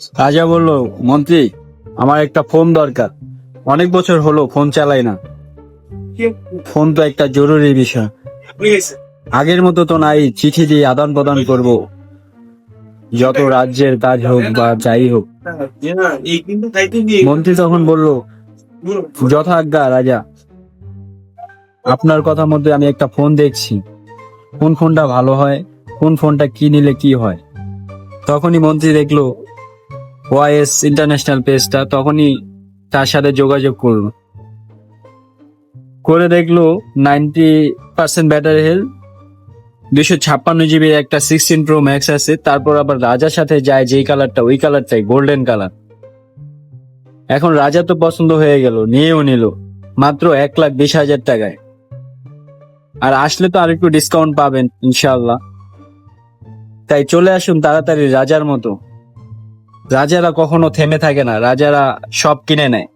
রাজা বলল, মন্ত্রী, আমার একটা ফোন দরকার। অনেক বছর হলো ফোন চালাই না। ফোন তো একটা জরুরি বিষয়। আগের মতো তো নাই, চিঠি দিয়ে আদান প্রদান করব, যত রাজ্যের কাজ হোক বা যাই হোক। মন্ত্রী তখন বলল, যথাজ্ঞা রাজা, আপনার কথা মধ্যে আমি একটা ফোন দেখছি। কোন ফোনটা ভালো হয়, কোন ফোনটা কি নিলে কি হয়। তখনই মন্ত্রী দেখলো ওয়াইএস ইন্টারন্যাশনাল পেজটা, তখনই তার সাথে যোগাযোগ করলো। করে দেখলো 90% ব্যাটারি হেলথ, 256 জিবির একটা 16 Pro Max আছে। তারপর আবার রাজার সাথে যায় যেই কালারটা, ওই কালারটাই গোল্ডেন কালার। এখন রাজা তো পছন্দ হয়ে গেল, নিয়েও নিল মাত্র 1,20,000 টাকায়। আর আসলে তো আরেকটু ডিসকাউন্ট পাবেন ইনশাআল্লাহ। তাই চলে আসুন তাড়াতাড়ি রাজার মতো। রাজারা কখনো থেমে থাকে না, রাজারা সব কিনে নেয়।